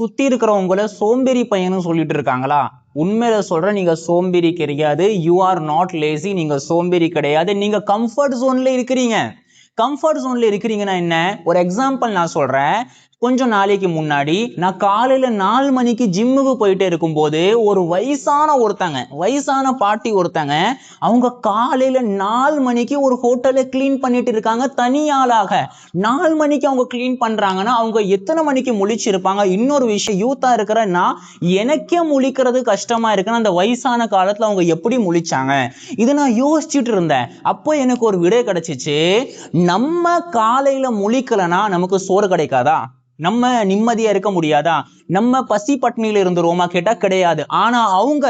சுத்தி இருக்கிறவங்கள சோம்பேறி பையன்னு சொல்லிட்டு இருக்காங்களா? உண்மையில சொல்றேன், நீங்க சோம்பேறி கிடையாது. You R not lazy. நீங்க சோம்பேறி கிடையாது. நீங்க கம்ஃபர்ட் ஜோன்ல இருக்கிறீங்க. கம்ஃபர்ட் ஜோன்ல இருக்கிறீங்கன்னா என்ன? ஒரு எக்ஸாம்பிள் நான் சொல்றேன். கொஞ்ச நாளைக்கு முன்னாடி நான் காலையில 4 மணிக்கு ஜிம்முக்கு போயிட்டு இருக்கும்போது ஒரு வயசான பாட்டி ஒருத்தங்க அவங்க காலையில 4 மணிக்கு ஒரு ஹோட்டலை கிளீன் பண்ணிட்டு இருக்காங்க. தனியாளாக 4 மணிக்கு அவங்க கிளீன் பண்றாங்கன்னா அவங்க எத்தனை மணிக்கு முழிச்சிருப்பாங்க? இன்னொரு விஷயம், யூத்தா இருக்கிறன்னா எனக்கே முழிக்கிறது கஷ்டமா இருக்குன்னு அந்த வயசான காலத்துல அவங்க எப்படி முழிச்சாங்க? இதை நான் யோசிச்சுட்டு இருந்தேன். அப்போ எனக்கு ஒரு விடை கிடைச்சிச்சு. நம்ம காலையில முழிக்கலனா நமக்கு சோறு கிடைக்காதா? நம்ம நிம்மதியா இருக்க முடியாதா? நம்ம பசி பட்னியில இருந்துருவோமா கேட்டா கிடையாது. ஆனா அவங்க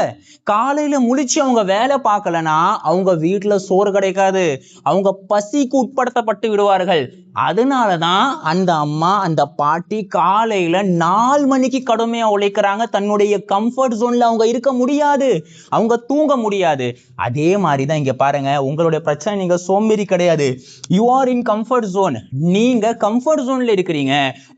காலையில முழிச்சு அவங்க வேலை பார்க்கலனா அவங்க வீட்டுல சோறு கிடைக்காது. அவங்க பசிக்கு உட்படுத்தப்பட்டு விடுவார்கள். அதனாலதான் அந்த அம்மா, அந்த பாட்டி காலையில 4 மணிக்கு கடுமையா உழைக்கிறாங்க. தன்னுடைய கம்ஃபர்ட் ஜோன்ல அவங்க இருக்க முடியாது, அவங்க தூங்க முடியாது. அதே மாதிரிதான் இங்க பாருங்க, உங்களுடைய பிரச்சனை நீங்க சோம்பேறி கிடையாது. You are in comfort zone. நீங்க கம்ஃபர்ட் ஜோன்ல இருக்கிறீங்க.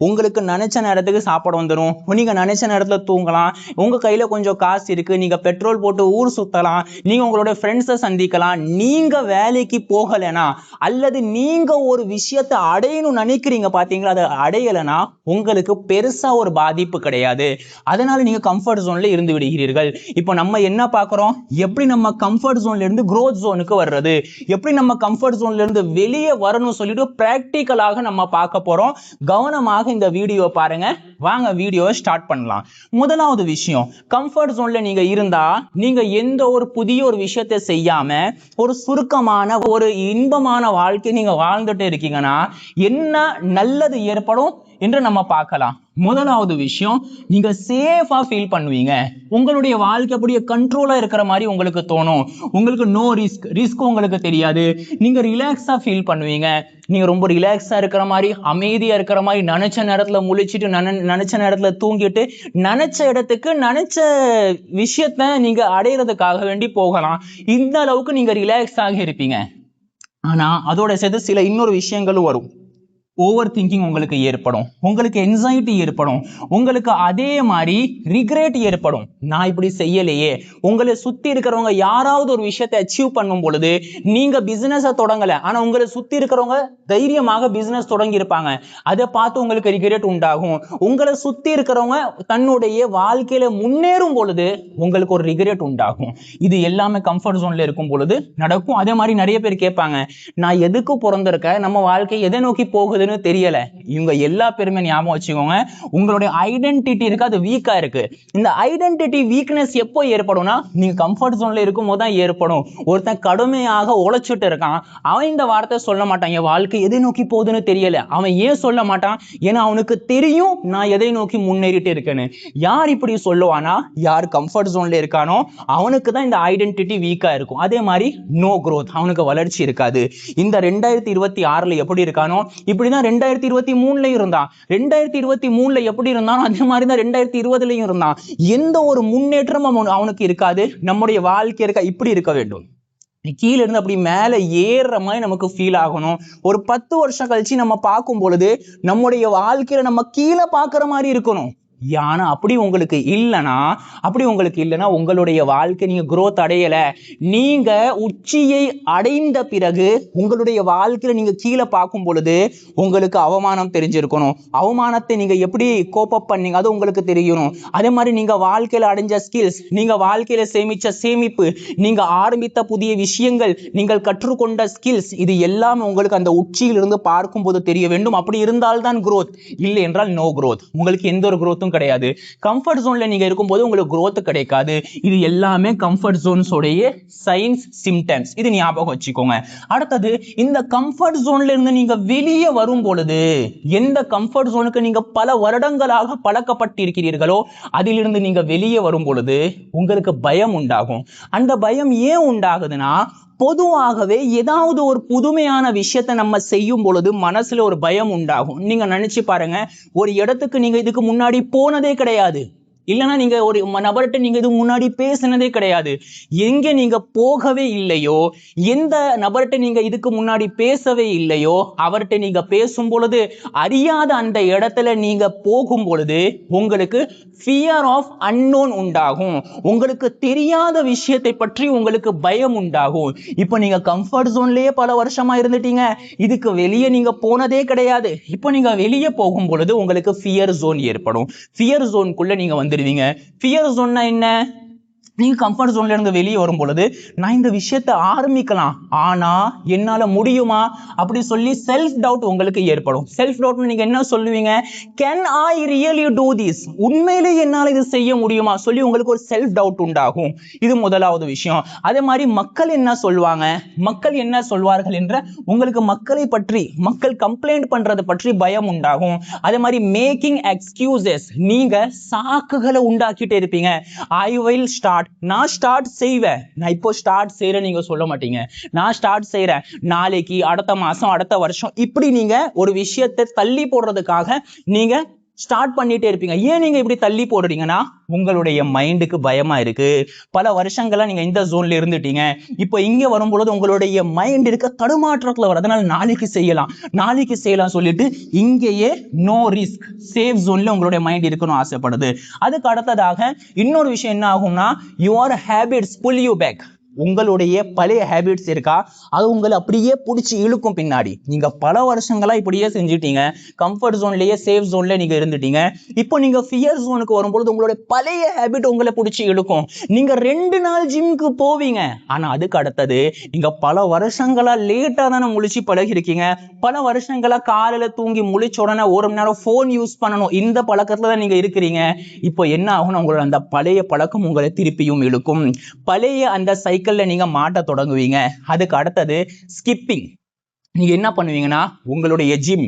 உங்களுக்கு நினைச்ச நேரத்துக்கு சாப்பாடு வந்துடும், நீங்க நினைச்ச நேரத்துல தூங்கலாம், உங்க கையில கொஞ்சம் காசு இருக்கு, நீங்க பெட்ரோல் போட்டு ஊர் சுத்தலாம், நீங்க உங்களுடைய ஃப்ரெண்ட்ஸை சந்திக்கலாம். நீங்க வேலைக்கு போகலைனா அல்லது நீங்க ஒரு விஷயத்தை அடையணும் நினைக்கிறீங்க பாத்தீங்களா, அதை அடையலைனா உங்களுக்கு பெருசா ஒரு பாதிப்பு கிடையாது. அதனால நீங்க கம்ஃபர்ட் ஜோன்ல இருந்து விடுகிறீர்கள். இப்போ நம்ம என்ன பார்க்கிறோம்? எப்படி நம்ம கம்ஃபர்ட் ஜோன்ல இருந்து growth ஜோனுக்கு வர்றது, எப்படி நம்ம கம்ஃபர்ட் ஜோன்ல இருந்து வெளியே வரணும் சொல்லிட்டு பிராக்டிக்கலாக நம்ம பார்க்க போறோம். கவனமாக இந்த வீடியோ பாருங்க. வாங்க வீடியோ ஸ்டார்ட் பண்ணலாம். முதலாவது விஷயம், கம்ஃபர்ட் ஜோன்ல நீங்க இருந்தா நீங்க எந்த ஒரு புதிய ஒரு விஷயத்தை செய்யாம ஒரு சுருக்கமான ஒரு இன்பமான வாழ்க்கை நீங்க வாழ்ந்துட்டு இருக்கீங்கன்னா என்ன நல்லது ஏற்படும் என்று நம்ம பார்க்கலாம். முதலாவது விஷயம், நீங்க சேஃபா ஃபீல் பண்ணுவீங்க. உங்களுடைய வாழ்க்கை அப்படியே கண்ட்ரோலா இருக்கிற மாதிரி உங்களுக்கு தோணும். உங்களுக்கு நோ ரிஸ்க் உங்களுக்கு தெரியாது. நீங்க ரிலாக்ஸா ஃபீல் பண்ணுவீங்க. நீங்க ரொம்ப ரிலாக்ஸா இருக்கிற மாதிரி, அமைதியா இருக்கிற மாதிரி, நினைச்ச நேரத்துல முழிச்சிட்டு நினைச்ச நேரத்துல தூங்கிட்டு நினைச்ச இடத்துக்கு நினைச்ச விஷயத்த நீங்க அடையிறதுக்காக வேண்டி போகலாம். இந்த அளவுக்கு நீங்க ரிலாக்ஸ் ஆகி இருப்பீங்க. ஆனா அதோட சேர்த்து சில இன்னொரு விஷயங்களும் வரும். ஓவர் திங்கிங் உங்களுக்கு ஏற்படும், உங்களுக்கு என்சைட்டி ஏற்படும், உங்களுக்கு அதே மாதிரி ரிக்ரெட் ஏற்படும். நான் இப்படி செய்யலையே. உங்களை சுத்தி இருக்கிறவங்க யாராவது ஒரு விஷயத்தை அச்சீவ் பண்ணும் பொழுது நீங்க பிசினஸை தொடங்கல, ஆனா உங்களை சுத்தி இருக்கிறவங்க தைரியமாக பிசினஸ் தொடங்கி இருப்பாங்க. அதை பார்த்து உங்களுக்கு ரிக்ரெட் உண்டாகும். உங்களை சுத்தி இருக்கிறவங்க தன்னுடைய வாழ்க்கையில முன்னேறும் பொழுது உங்களுக்கு ஒரு ரிக்ரெட் உண்டாகும். இது எல்லாமே கம்ஃபர்ட் ஜோன்ல இருக்கும் பொழுது நடக்கும். அதே மாதிரி நிறைய பேர் கேட்பாங்க, நான் எதுக்கு பிறந்திருக்கேன், நம்ம வாழ்க்கை எதை நோக்கி போகுது தெரியல. இவங்க எல்லா பேருமே ஞாபகம் வச்சுக்கோங்க, உங்களுடைய ஐடென்டிட்டி இருக்கு, அது வீக்கா இருக்கு. இந்த ஐடென்டிட்டி வீக்னஸ் எப்போ ஏற்படும்னா நீங்க கம்ஃபர்ட் ஜோன்ல இருக்கும் போது தான் ஏற்படும். ஒருத்தன் கடுமையாக உழைச்சிட்டு இருக்கான், அவன் இந்த வார்த்தை சொல்ல மாட்டான், என் வாழ்க்கை எதை நோக்கி போகுதுன்னு தெரியல. அவன் ஏன் சொல்ல மாட்டான்? ஏன்னா அவனுக்கு தெரியும் நான் எதை நோக்கி முன்னேறிட்டு இருக்கேன்னு. யார் இப்படி சொல்லுவானா? யார் கம்ஃபர்ட் ஜோன்ல இருக்கானோ அவனுக்கு தான் இந்த ஐடென்டிட்டி வீக்கா இருக்கும். அதே மாதிரி நோ growth, அவனுக்கு வளர்ச்சி இருக்காது. இந்த 2026ல எப்படி இருக்கானோ இப்படி 2023 இருந்தான். 2023 எப்படி இருந்தாலும் அதே மாதிரி தான் 2020 இருந்தான். எந்த ஒரு முன்னேற்றமும் அவனுக்கு இருக்காது. நம்முடைய வாழ்க்கை இப்படி இருக்க வேண்டும். கீழே இருந்து அப்படி மேல ஏறுற மாதிரி நமக்கு ஃபீல் ஆகணும். ஒரு 10 வருஷம் கழிச்சு நம்ம பார்க்கும் பொழுது நம்முடைய வாழ்க்கையில நம்ம கீழே பார்க்குற மாதிரி இருக்கணும். ஆனா அப்படி உங்களுக்கு இல்லைன்னா உங்களுடைய வாழ்க்கை நீங்க growth அடையல. நீங்க உச்சியை அடைந்த பிறகு உங்களுடைய வாழ்க்கையில நீங்க கீழே பார்க்கும் பொழுது உங்களுக்கு அவமானம் தெரிஞ்சிருக்கணும். அவமானத்தை நீங்க எப்படி கோப் அப் பண்ணீங்க அது உங்களுக்கு தெரியணும். அதே மாதிரி நீங்க வாழ்க்கையில அடைஞ்ச ஸ்கில்ஸ், நீங்க வாழ்க்கையில சேமிச்ச சேமிப்பு, நீங்க ஆரம்பித்த புதிய விஷயங்கள், நீங்கள் கற்றுக்கொண்ட ஸ்கில்ஸ், இது எல்லாமே உங்களுக்கு அந்த உச்சியிலிருந்து பார்க்கும்போது தெரிய வேண்டும். அப்படி இருந்தால்தான் growth, இல்லை என்றால் நோ growth. உங்களுக்கு எந்த ஒரு growth கிடையாது. கம்ஃபர்ட் ஜோன்ல நீங்க இருக்கும்போது உங்களுக்கு growth கிடைக்காது. இது எல்லாமே கம்ஃபர்ட் ஜோன்ஸ் உடைய சைன்ஸ், சிம்டம்ஸ். இது ஞாபகம் வச்சுக்கோங்க. அடுத்தது, இந்த கம்ஃபர்ட் ஜோன்ல இருந்து நீங்க வெளியே வரும் பொழுது, எந்த கம்ஃபர்ட் ஜோனுக்கு நீங்க பல வருடங்களாக பழக்கப்பட்டிருக்கிறீர்களோ அதிலிருந்து நீங்க வெளியே வரும் பொழுது உங்களுக்கு பயம் உண்டாகும். அந்த பயம் ஏன் உண்டாகுதுன்னா, பொதுவாகவே ஏதாவது ஒரு புதுமையான விஷயத்தை நம்ம செய்யும் பொழுது மனசுல ஒரு பயம் உண்டாகும். நீங்க நினைச்சு பாருங்க, ஒரு இடத்துக்கு நீங்க இதுக்கு முன்னாடி போனதே கிடையாது, இல்லைன்னா நீங்க ஒரு நபர்கிட்ட நீங்க இது முன்னாடி பேசினதே கிடையாது, எங்க நீங்க போகவே இல்லையோ, எந்த நபர்கிட்ட நீங்க இதுக்கு முன்னாடி பேசவே இல்லையோ அவர்கிட்ட நீங்க பேசும் பொழுது அறியாத அந்த இடத்துல நீங்க போகும் பொழுது உங்களுக்கு ஃபியர் ஆஃப் அன்னோன் உண்டாகும். உங்களுக்கு தெரியாத விஷயத்தை பற்றி உங்களுக்கு பயம் உண்டாகும். இப்போ நீங்க கம்ஃபர்ட் ஜோன்லயே பல வருஷமா இருந்துட்டீங்க, இதுக்கு வெளியே நீங்க போனதே கிடையாது. இப்போ நீங்க வெளியே போகும் பொழுது உங்களுக்கு ஃபியர் ஜோன் ஏற்படும். ஃபியர் ஜோனுக்குள்ள நீங்க வந்துடுவீங்க. ஃபியர் ஜோன்னா என்ன? நீங்க கம்ஃபர்ட் ஜோன்ல இருந்து வெளியே வரும் பொழுது நான் இந்த விஷயத்தை ஆரம்பிக்கலாம், ஆனா என்னால முடியுமா அப்படி சொல்லி செல்ஃப் டவுட் உங்களுக்கு ஏற்படும். செல்ஃப் டவுட் நீங்க என்ன சொல்லுவீங்க? Can I really do this? உண்மையிலே என்னால இது செய்ய முடியுமா சொல்லி உங்களுக்கு ஒரு செல்ஃப் டவுட் உண்டாகும். இது முதலாவது விஷயம். அதே மாதிரி மக்கள் என்ன சொல்வாங்க, மக்கள் என்ன சொல்வார்கள் என்ற உங்களுக்கு மக்களை பற்றி, மக்கள் கம்ப்ளைண்ட் பண்றது பற்றி பயம் உண்டாகும். அதே மாதிரி மேக்கிங் எக்ஸ்கியூசஸ், நீங்க சாக்குகளை உண்டாக்கிட்டே இருப்பீங்க. ஐ வில் ஸ்டார்ட், நான் ஸ்டார்ட் செய்வேன், நான் இப்போ ஸ்டார்ட் செய்யறேன் நீங்க சொல்ல மாட்டீங்க, நான் ஸ்டார்ட் செய்யறேன் நாளைக்கு, அடுத்த மாசம், அடுத்த வருஷம், இப்படி நீங்க ஒரு விஷயத்தை தள்ளி போடுறதுக்காக நீங்க ஸ்டார்ட் பண்ணிட்டே இருப்பீங்க. ஏன் நீங்க இப்படி தள்ளி போடுறீங்கன்னா உங்களுடைய மைண்டுக்கு பயமா இருக்கு. பல வருஷங்களா நீங்க இந்த ஜோன்ல இருந்துட்டீங்க, இப்போ இங்க வரும்பொழுது உங்களுடைய மைண்ட் இருக்க தடுமாற்றத்துல வரும். அதனால நாளைக்கு செய்யலாம், நாளைக்கு செய்யலாம் சொல்லிட்டு இங்கேயே நோ ரிஸ்க் சேஃப் ஜோன்ல உங்களுடைய மைண்ட் இருக்கணும் ஆசைப்படுது. அதுக்கு அடுத்ததாக இன்னொரு விஷயம் என்ன ஆகும்னா, your habits pull you back. உங்களுடைய பழைய ஹேபிட்ஸ் இருக்கா, அது உங்களை அப்படியே பிடிச்சி இழுக்கும் பின்னாடி. நீங்க பல வருஷங்களா இப்படியே செஞ்சுட்டீங்க, கம்ஃபர்ட் ஜோன்லயே சேஃப் ஜோன்ல நீங்க இருந்துட்டீங்க. இப்போ நீங்க ஃபியர் ஜோனுக்கு வரும்பொழுது உங்களுடைய பழைய ஹேபிட் உங்களை பிடிச்சி இழுக்கும். நீங்க 2 நாள் ஜிம்க்கு போவீங்க, ஆனா அதுக்கு அடுத்தது நீங்க பல வருஷங்களா லேட்டா தானே முழிச்சு பழகி இருக்கீங்க, பல வருஷங்களா காலையில தூங்கி முழிச்ச உடனே 1 மணி நேரம் போன் யூஸ் பண்ணணும், இந்த பழக்கத்துல தான் நீங்க இருக்கிறீங்க. இப்போ என்ன ஆகும், உங்களோட அந்த பழைய பழக்கம் உங்களை திருப்பியும் இழுக்கும். பழைய அந்த நீங்க மாட்ட தொடங்குவீங்க. அதுக்கு அடுத்தது ஸ்கிப்பிங். நீங்க என்ன பண்ணுவீங்கன்னா உங்களுடைய ஜிம்,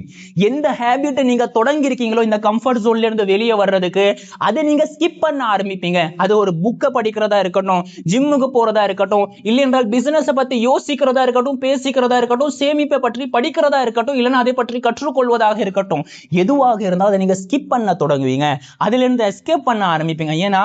எந்த ஹேபிட்டை நீங்க தொடங்கி இருக்கீங்களோ இந்த கம்ஃபர்ட் ஜோன்ல இருந்து வெளியே வர்றதுக்கு, அதை நீங்க ஸ்கிப் பண்ண ஆரம்பிப்பீங்க. அது ஒரு புக்கை படிக்கிறதா இருக்கட்டும், ஜிம்முக்கு போறதா இருக்கட்டும், இல்லை என்றால் பிசினஸை பத்தி யோசிக்கிறதா இருக்கட்டும், பேசிக்கிறதா இருக்கட்டும், சேமிப்பை பற்றி படிக்கிறதா இருக்கட்டும், இல்லைன்னா அதை பற்றி கற்றுக்கொள்வதாக இருக்கட்டும், எதுவாக இருந்தாலும் அதை நீங்க ஸ்கிப் பண்ண தொடங்குவீங்க. அதுல இருந்து எஸ்கேப் பண்ண ஆரம்பிப்பீங்க. ஏன்னா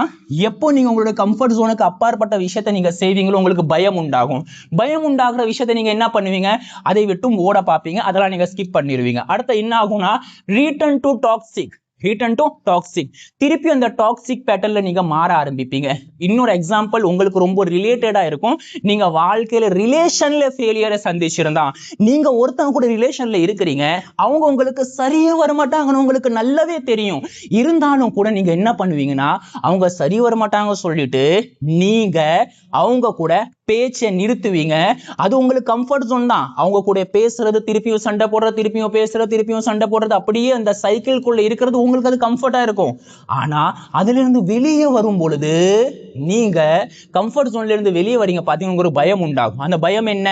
எப்போ நீங்க உங்களுடைய கம்ஃபர்ட் ஜோனுக்கு அப்பாற்பட்ட விஷயத்தை நீங்க செய்வீங்களோ உங்களுக்கு பயம் உண்டாகும். பயம் உண்டாகிற விஷயத்தை நீங்க என்ன பண்ணுவீங்க, அதை விட்டு ஓட பாப்பீங்க, அதெல்லாம் நீங்க ஸ்கிப் பண்ணிடுவீங்க. அடுத்து என்ன ஆகும்னா return to toxic. Return to toxic, திருப்பி அந்த டாக்ஸிக் பேட்டர்ன்ல நீங்க மாற ஆரம்பிப்பீங்க. இன்னொரு எக்ஸாம்பிள் உங்களுக்கு ரொம்ப ரிலேட்டடா இருக்கும். நீங்க வாழ்க்கையில ரிலேஷன்ல ஃபெயிலியரை சந்திச்சிருந்தா, நீங்க ஒருத்தவங்க கூட ரிலேஷன்ல இருக்கிறீங்க, அவங்க உங்களுக்கு சரியா வரமாட்டாங்கன்னு உங்களுக்கு நல்லாவே தெரியும், இருந்தாலும் கூட நீங்க என்ன பண்ணுவீங்கன்னா அவங்க சரி வரமாட்டாங்க சொல்லிட்டு நீங்க அவங்க கூட பேச்சை நிறுத்துவீங்க. அது உங்களுக்கு கம்ஃபர்ட் ஜோன் தான். அவங்க கூட பேசுறது, திருப்பியும் சண்டை போடுறது, திருப்பியும் பேசுறது, திருப்பியும் சண்டை போடுறது, அப்படியே அந்த சைக்கிள்குள்ள இருக்கிறது உங்களுக்கு அது கம்ஃபர்ட்டா இருக்கும். ஆனா அதுல இருந்து வெளியே வரும் பொழுது, நீங்க கம்ஃபர்ட் ஜோன்ல இருந்து வெளியே வரீங்க பாத்தீங்கன்னா ஒரு பயம் உண்டாகும். அந்த பயம் என்ன?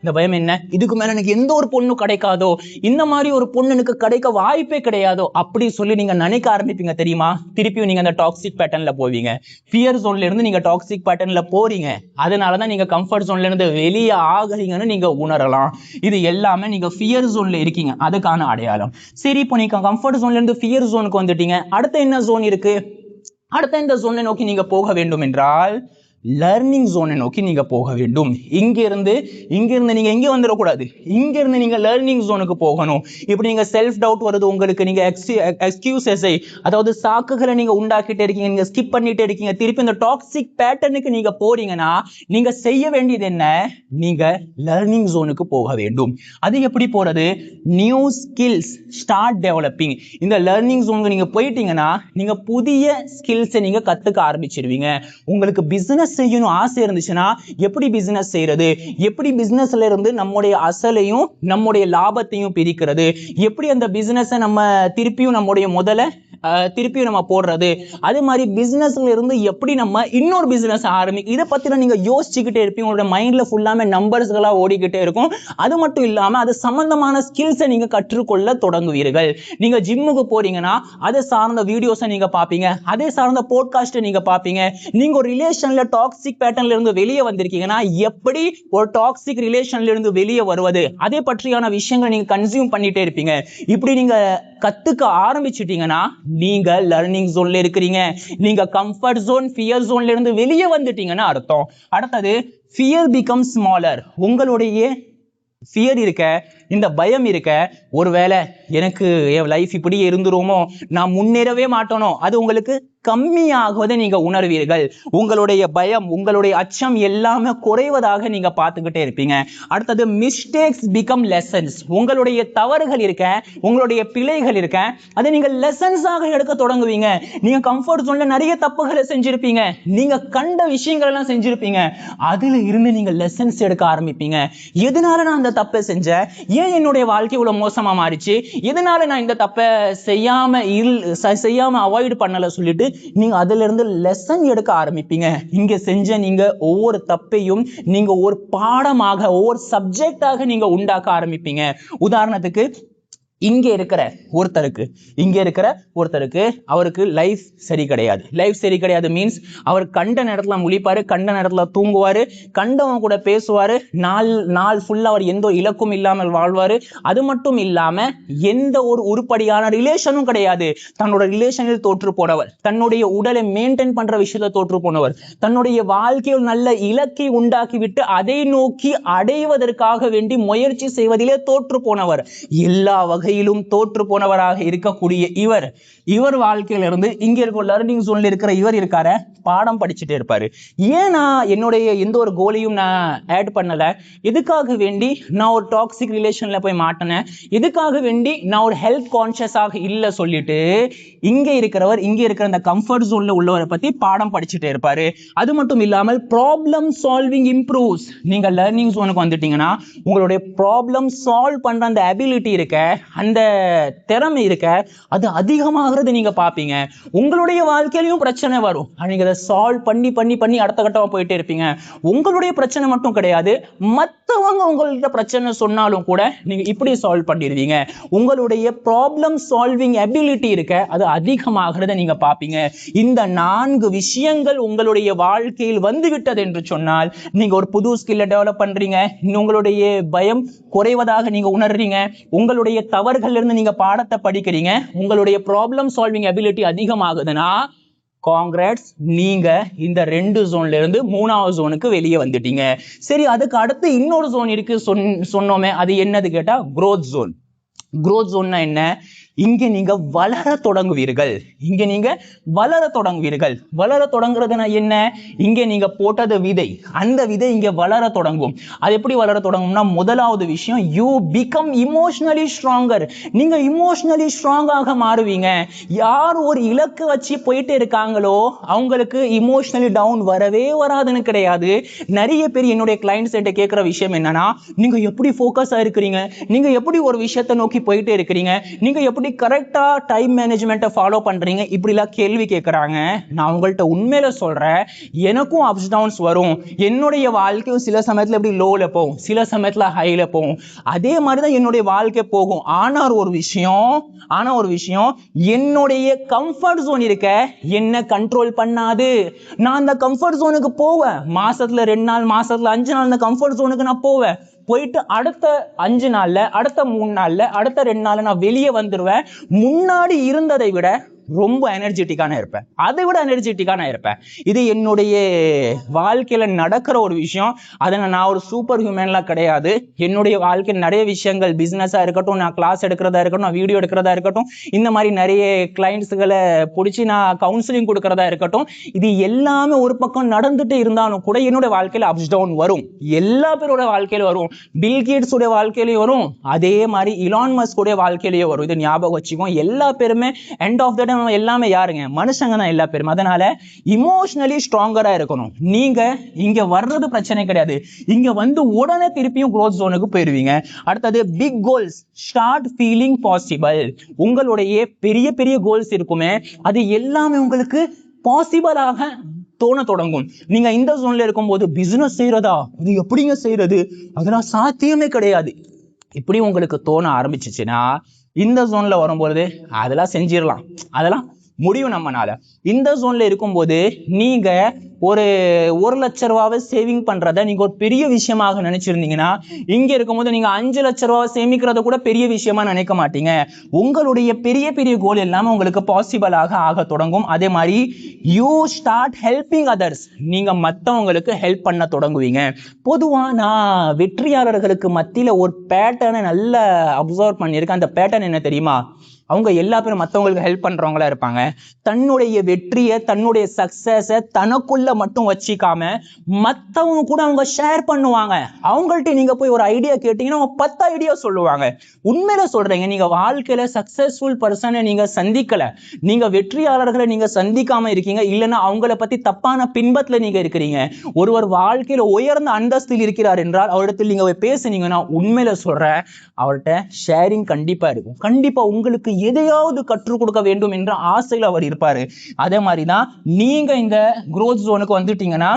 இந்த பயம் என்ன, இதுக்கு மேல எனக்கு எந்த ஒரு பொண்ணு கிடைக்காதோ, இந்த மாதிரி ஒரு பொண்ணு எனக்கு கிடைக்க வாய்ப்பே கிடையாதோ அப்படி சொல்லி நீங்க நினைக்க ஆரம்பிப்பீங்க தெரியுமா. திருப்பியும் நீங்க அந்த டாக்ஸிக் பேட்டர்ன்ல போவீங்க. ஃபியர் ஜோன்ல இருந்து நீங்க டாக்ஸிக் பேட்டர்ன்ல போறீங்க. அதனாலதான் நீங்க கம்ஃபர்ட் ஜோன்ல இருந்து வெளியே ஆகுறீங்கன்னு நீங்க உணரலாம். இது எல்லாமே நீங்க ஃபியர் ஜோன்ல இருக்கீங்க அதுக்கான அடையாளம். சரி, இப்போ நீங்க கம்ஃபர்ட் ஜோன்ல இருந்து ஃபியர் ஜோனுக்கு வந்துட்டீங்க. அடுத்த என்ன ஜோன் இருக்கு? அடுத்த இந்த ஜோனை நோக்கி நீங்க போக வேண்டும் என்றால் லர்னிங் ஜோனை நோக்கி நீங்க போக வேண்டும். இங்க இருந்து நீங்க எங்க வந்துடக்கூடாது, இங்க இருந்து நீங்க லர்னிங் ஜோனுக்கு போகணும். இப்படி நீங்க செல்ஃப் டவுட் வருது உங்களுக்கு, நீங்க எக்ஸ்கியூசஸை, அதாவது சாக்குகளை நீங்க உண்டாக்கிட்டே இருக்கீங்க, நீங்க ஸ்கிப் பண்ணிட்டே இருக்கீங்க, திருப்பி இந்த டாக்ஸிக் பேட்டர்னுக்கு நீங்க போறீங்கன்னா நீங்க செய்ய வேண்டியது என்ன, நீங்க லர்னிங் ஜோனுக்கு போக வேண்டும். அது எப்படி போறது? New skills start developing. இந்த லர்னிங் ஜோனுக்கு நீங்க போயிட்டீங்கன்னா நீங்க புதிய ஸ்கில்ஸை நீங்க கத்துக்க ஆரம்பிச்சிருவீங்க. உங்களுக்கு பிசினஸ் செய்யணும் ஆசை இருந்துச்சுன்னா எப்படி பிசினஸ் செய்யறது, எப்படி பிசினஸ்ல இருந்து நம்முடைய அசலையும் நம்முடைய லாபத்தையும் பிரிக்கிறது, எப்படி அந்த பிசினஸை நம்ம திருப்பியும் நம்முடைய முதல்ல திருப்பியும் நம்ம போடுறது, அதே மாதிரி பிசினஸ்ல இருந்து எப்படி நம்ம இன்னொரு பிசினஸ் ஆரம்பிக்கும், இதை பத்தின நீங்க யோசிச்சுக்கிட்டே இருப்பீங்க. உங்களோட மைண்ட்ல ஃபுல்லாமே நம்பர்ஸ்களா ஓடிக்கிட்டே இருக்கும். அது மட்டும் இல்லாம அது சம்பந்தமான ஸ்கில்ஸை நீங்க கற்றுக்கொள்ள தொடங்குவீர்கள். நீங்க ஜிம்முக்கு போறீங்கன்னா அதை சார்ந்த வீடியோஸை நீங்க பாப்பீங்க, அதே சார்ந்த போட்காஸ்ட்டை நீங்க பாப்பீங்க. நீங்க ஒரு ரிலேஷன்ல டாக்ஸிக் பேட்டர்ன்ல இருந்து வெளியே வந்திருக்கீங்கன்னா எப்படி ஒரு டாக்ஸிக் ரிலேஷன்ல இருந்து வெளியே வருவது, அதே பற்றியான விஷயங்களை நீங்க கன்சியூம் பண்ணிட்டே இருப்பீங்க. இப்படி நீங்க கத்துக்க ஆரம்பிச்சிட்டீங்கன்னா நீங்க லர்னிங் ஜோன்ல இருக்கிறீங்க. நீங்க கம்ஃபர்ட் ஜோன், ஃபியர் ஜோன்ல இருந்து வெளியே வந்துட்டீங்கன்னு அர்த்தம். அடுத்தது ஃபியர் பிகம் ஸ்மாலர். உங்களுடைய ஃபியர் இருக்க, இந்த பயம் இருக்க, ஒருவேளை எனக்கு என் லைஃப் இப்படியே இருந்துருமோ, நான் முன்னேறவே மாட்டேனோ, அது உங்களுக்கு கம்மியாகுவதை நீங்க உணர்வீர்கள். உங்களுடைய பயம், உங்களுடைய அச்சம் எல்லாமே குறைவதாக நீங்க பார்த்துக்கிட்டே இருப்பீங்க. அடுத்தது மிஸ்டேக்ஸ் பிகம் லெசன்ஸ். உங்களுடைய தவறுகள் இருக்க, உங்களுடைய பிழைகள் இருக்க, அதை நீங்க லெசன்ஸாக எடுக்க தொடங்குவீங்க. நீங்க கம்ஃபர்ட் ஜோன்ல நிறைய தப்புகளை செஞ்சிருப்பீங்க, நீங்க கண்ட விஷயங்கள் எல்லாம் செஞ்சிருப்பீங்க, அதுல இருந்து நீங்க லெசன்ஸ் எடுக்க ஆரம்பிப்பீங்க. எதனால நான் அந்த தப்பை செஞ்சேன், ஏன் என்னுடைய வாழ்க்கை இவ்வளவு மோசமா மாறிச்சு, எதனால நான் இந்த தப்பை செய்யாம அவாய்ட் பண்ணல சொல்லிட்டு நீங்க அதுல இருந்து லெசன் எடுக்க ஆரம்பிப்பீங்க. இங்க செஞ்ச நீங்க ஒவ்வொரு தப்பையும் நீங்க ஒரு பாடமாக, ஒவ்வொரு சப்ஜெக்டாக நீங்க உண்டாக்க ஆரம்பிப்பீங்க. உதாரணத்துக்கு இங்க இருக்கிற ஒருத்தருக்கு அவருக்கு லைஃப் சரி கிடையாது. லைஃப் சரி கிடையாது மீன்ஸ் அவர் கண்ட நேரத்துல முழிப்பாரு, கண்ட நேரத்துல தூங்குவாரு, கண்டவன் கூட பேசுவாரு, நாள் ஃபுல்லா அவர் எந்த இலக்கும் இல்லாமல் வாழ்வாரு. அது மட்டும் இல்லாம எந்த ஒரு உருப்படியான ரிலேஷனும் கிடையாது. தன்னோட ரிலேஷனில் தோற்று போனவர், தன்னுடைய உடலை மெயின்டைன் பண்ற விஷயத்துல தோற்று போனவர், தன்னுடைய வாழ்க்கையில் நல்ல இலக்கை உண்டாக்கிவிட்டு அதை நோக்கி அடைவதற்காக வேண்டி முயற்சி செய்வதிலே தோற்று போனவர், எல்லா வகையிலும் தோற்று போனவராக இருக்கக்கூடிய இவர் வாழ்க்கையில இருந்து இங்க இருக்க லர்னிங் ஜோன்ல இருக்கிற இவர் இருக்காரு, பாடம் படிச்சுட்டே இருப்பாரு. ஏன்னா என்னுடைய எந்த ஒரு கோலையும் நான் ஆட் பண்ணல, எதுக்காக வேண்டி நான் ஒரு டாக்ஸிக் ரிலேஷன்ல போய் மாட்டினேன், எதுக்காக வேண்டி நான் ஒரு ஹெல்த் கான்சியஸாக இல்ல சொல்லிட்டு இங்க இருக்கிற அந்த கம்ஃபர்ட் ஜோன்ல உள்ளவரை பத்தி பாடம் படிச்சுட்டே இருப்பாரு. அது மட்டும் இல்லாமல் ப்ராப்ளம் சால்விங் இம்ப்ரூவ்ஸ். நீங்க லர்னிங் ஜோனுக்கு வந்துட்டீங்கன்னா உங்களுடைய ப்ராப்ளம் சால்வ் பண்ற அந்த அபிலிட்டி இருக்க, அந்த திறமை இருக்க, அது அதிகமாகிறது நீங்க பாப்பீங்க. உங்களுடைய வாழ்க்கையிலும் பிரச்சனை வரும், நீங்க அதை சால்வ் பண்ணி அடுத்த கட்டமா போயிட்டே இருப்பீங்க. உங்களுடைய பிரச்சனை மட்டும் கிடையாது, மற்றவங்க உங்கள்கிட்ட பிரச்சனை சொன்னாலும் கூட நீங்க இப்படி சால்வ் பண்ணிடுவீங்க. உங்களுடைய ப்ராப்ளம் சால்விங் அபிலிட்டி இருக்க, அது அதிகமாகிறத நீங்க பாப்பீங்க. இந்த 4 விஷயங்கள் உங்களுடைய வாழ்க்கையில் வந்துவிட்டது என்று சொன்னால் நீங்க ஒரு புது ஸ்கில்லை டெவலப் பண்றீங்க, உங்களுடைய பயம் குறைவதாக நீங்க உணர்றீங்க, உங்களுடைய தவறுகள் இருந்து நீங்க பாடத்தை படிக்கிறீங்க, உங்களுடைய ப்ராப்ளம் சால்விங் அபிலிட்டி அதிகமாகுதுன்னா காங்கிரட்ஸ், நீங்க இந்த 2 ஜோன்ல இருந்து 3வது ஜோனுக்கு வெளியே வந்துட்டீங்க. சரி, அதுக்கு அடுத்து இன்னொரு ஜோன் இருக்கு சொன்னோமே, அது என்னது கேட்டா growth zone. growth zone என்ன? இங்க நீங்க வளர தொடங்குவீர்கள். வளர தொடங்குறதுனா என்ன? இங்க நீங்க போட்டது விதை, அந்த விதை இங்க வளர தொடங்கும். அது எப்படி வளர தொடங்கும்னா, முதலாவது விஷயம் யூ பிகம் இமோஷனலி ஸ்ட்ராங்கர். நீங்க இமோஷனலி ஸ்ட்ராங்காக மாறுவீங்க. யார் ஒரு இலக்கு வச்சு போயிட்டு இருக்காங்களோ அவங்களுக்கு இமோஷனலி டவுன் வரவே வராதுன்னு கிடையாது. நிறைய பேர் என்னுடைய கிளைண்ட்ஸ் கிட்ட கேட்கிற விஷயம் என்னன்னா, நீங்க எப்படி ஃபோக்கஸா இருக்கிறீங்க, நீங்க எப்படி ஒரு விஷயத்தை நோக்கி போயிட்டே இருக்கிறீங்க, நீங்க எப்படி கரெக்டா டைம் மேனேஜ்மெண்ட்டை ஃபாலோ பண்றீங்க, இப்படிலாம் கேள்வி கேட்கறாங்க. நான் உங்கள்கிட்ட உண்மையில சொல்றேன், எனக்கும் அப்ஸ் டவுன்ஸ் வரும். என்னுடைய வாழ்க்கையும் சில சமயத்துல எப்படி லோல போகும், சில சமயத்துல ஹைல போகும். அதே மாதிரிதான் என்னுடைய வாழ்க்கை போகும். ஆனா ஒரு விஷயம் என்னுடைய கம்ஃபர்ட் ஜோன் இருக்க என்ன கண்ட்ரோல் பண்ணாது. நான் அந்த கம்ஃபர்ட் ஜோனுக்கு போவேன், மாசத்துல 2 நாள், மாசத்துல 5 நாள் அந்த கம்ஃபர்ட் ஜோனுக்கு நான் போயிட்டு அடுத்த 5 நாள்ல, அடுத்த 3 நாள்ல, அடுத்த 2 நாள்ல நான் வெளியே வந்துருவேன். முன்னாடி இருந்ததை விட ரொம்ப எனர்ஜெட்டிக்கான இருப்பேன், அதை விட எனர்ஜெட்டிக்கான இருப்பேன். இது என்னுடைய வாழ்க்கையில நடக்கிற ஒரு விஷயம். அதை நான் ஒரு சூப்பர் ஹியூமன்லாம் கிடையாது. என்னுடைய வாழ்க்கையில் நிறைய விஷயங்கள், பிசினஸா இருக்கட்டும், நான் கிளாஸ் எடுக்கிறதா இருக்கட்டும், நான் வீடியோ எடுக்கிறதா இருக்கட்டும், இந்த மாதிரி நிறைய கிளைண்ட்ஸுகளை பிடிச்சி நான் கவுன்சிலிங் கொடுக்கறதா இருக்கட்டும், இது எல்லாமே ஒரு பக்கம் நடந்துட்டு இருந்தாலும் கூட என்னுடைய வாழ்க்கையில அப்ஸ் டவுன் வரும். எல்லா பேரோட வாழ்க்கையில வரும். பில் கேட்ஸ் உடைய வாழ்க்கையிலயும் வரும், அதே மாதிரி இலான் மஸ்க் உடைய வாழ்க்கையிலயும் வரும். இது ஞாபகம் வச்சுக்கோங்க. எல்லா பேருமே எண்ட் ஆஃப் த டே எல்லாமே யாருங்க, மனுஷங்க தான் எல்லா பேரும். அதனால இமோஷனலி ஸ்ட்ராங்கரா இருக்கணும். நீங்க இங்க வர்றது பிரச்சனை கிடையாது, இங்க வந்து உடனே திருப்பியும் growth zone-க்கு போயிருவீங்க. அடுத்தது big goals start feeling possible. உங்களுடைய பெரிய பெரிய கோல்ஸ் இருக்குமே, அது எல்லாமே உங்களுக்கு பாசிபிளாக தோண தொடங்கும். நீங்க இந்த ஜோன்ல இருக்கும்போது பிசினஸ் செய்யறதா, இது எப்படிங்க செய்யறது, அதெல்லாம் சாத்தியமே கிடையாது, இப்படி உங்களுக்கு தோண ஆரம்பிச்சிச்சுன்னா இந்த ஜோன்ல வரும்போது அதெல்லாம் செஞ்சிடலாம், அதெல்லாம் முடியும் நம்மனால. இந்த ஜோன்ல இருக்கும்போது நீங்க ஒரு 1,00,000 ரூபாவை சேவிங் பண்றத நீங்க ஒரு பெரிய விஷயமாக நினைச்சிருந்தீங்கன்னா இங்க இருக்கும்போது நீங்க 5,00,000 ரூபாவை சேமிக்கிறத கூட பெரிய விஷயமா நினைக்க மாட்டீங்க. உங்களுடைய பெரிய பெரிய கோல் எல்லாமே உங்களுக்கு பாசிபிளாக ஆக தொடங்கும். அதே மாதிரி யூ ஸ்டார்ட் ஹெல்பிங் அதர்ஸ், நீங்க மத்தவங்களுக்கு ஹெல்ப் பண்ண தொடங்குவீங்க. பொதுவா நான் வெற்றியாளர்களுக்கு மத்தியில ஒரு பேட்டர்னை நல்லா அப்சர்வ் பண்ணியிருக்கேன். அந்த பேட்டர்ன் என்ன தெரியுமா? அவங்க எல்லா பேரும் மற்றவங்களுக்கு ஹெல்ப் பண்றவங்களா இருப்பாங்க. தன்னுடைய வெற்றியை தன்னுடைய சக்சஸை தனக்குள்ள மட்டும் வச்சிக்காம மற்றவங்க கூட அவங்க ஷேர் பண்ணுவாங்க. அவங்கள்ட்ட நீங்க போய் ஒரு ஐடியா கேட்டீங்கன்னா 10 ஐடியா சொல்லுவாங்க. உண்மையில சொல்றீங்க, நீங்க வாழ்க்கையில சக்சஸ்ஃபுல் பர்சனை நீங்க சந்திக்கல, நீங்க வெற்றியாளர்களை நீங்க சந்திக்காம இருக்கீங்க, இல்லைன்னா அவங்கள பத்தி தப்பான பின்பத்துல நீங்க இருக்கிறீங்க. ஒருவர் வாழ்க்கையில உயர்ந்த அந்தஸ்தில் இருக்கிறார் என்றால் அவரிடத்தில் நீங்க பேசுனீங்கன்னா உண்மையில சொல்றேன், அவர்கிட்ட ஷேரிங் கண்டிப்பா இருக்கும். கண்டிப்பா உங்களுக்கு எதையாவது கற்றுக் கொடுக்க வேண்டும் என்ற ஆசையில் அவர் இருப்பாரு. அதே மாதிரிதான் நீங்க இந்த growth zone-க்கு வந்துட்டீங்கன்னா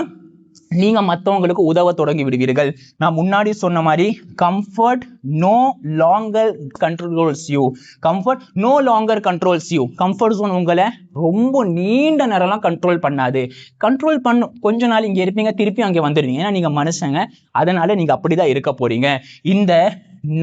நீங்க மத்தவங்களுக்கு உதவ தொடங்கி விடுவீர்கள். நான் முன்னாடி சொன்ன மாதிரி comfort no longer controls you. Comfort no longer controls you. Comfort zone உங்களை ரொம்ப நீண்ட நேரம்லாம் கண்ட்ரோல் பண்ணாது. கண்ட்ரோல் பண்ணும், கொஞ்ச நாள் இங்க இருப்பீங்க, திருப்பி அங்கே வந்துடுவீங்க. ஏன்னா நீங்க மனுஷங்க, அதனால நீங்க அப்படிதான் இருக்க போறீங்க. இந்த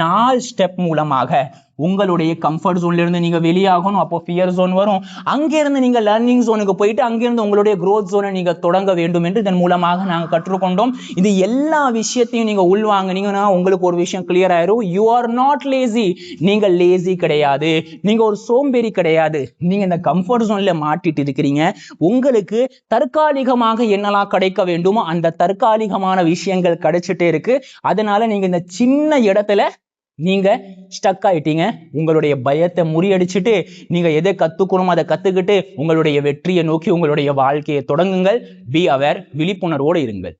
4 ஸ்டெப் மூலமாக உங்களுடைய கம்ஃபர்ட் ஜோன்ல இருந்து நீங்க வெளியாகணும். அப்போ ஃபியர் ஜோன் வரும். அங்கிருந்து நீங்க லேர்னிங் ஜோனுக்கு போயிட்டு அங்கிருந்து உங்களுடைய growth ஜோனை நீங்க தொடங்க வேண்டும் என்று இதன் மூலமாக நாங்க கற்றுக்கொண்டோம். இது எல்லா விஷயத்தையும் நீங்க உள்வாங்கினீங்கன்னா உங்களுக்கு ஒரு விஷயம் கிளியர் ஆயிரும். You are not lazy. நீங்க லேசி கிடையாது, நீங்க ஒரு சோம்பேறி கிடையாது. நீங்க இந்த கம்ஃபர்ட் ஜோன்ல மாட்டிட்டு இருக்கிறீங்க. உங்களுக்கு தற்காலிகமாக என்னெல்லாம் கிடைக்க வேண்டுமோ அந்த தற்காலிகமான விஷயங்கள் கிடைச்சிட்டே இருக்கு. அதனால நீங்க இந்த சின்ன இடத்துல நீங்க ஸ்டக் ஆயிட்டீங்க. உங்களுடைய பயத்தை முறியடிச்சிட்டு நீங்க எதை கத்துக்கணுமோ அதை கத்துக்கிட்டு உங்களுடைய வெற்றியை நோக்கி உங்களுடைய வாழ்க்கையை தொடங்குங்கள். பி அவேர், விழிப்புணர்வோடு இருங்கள்.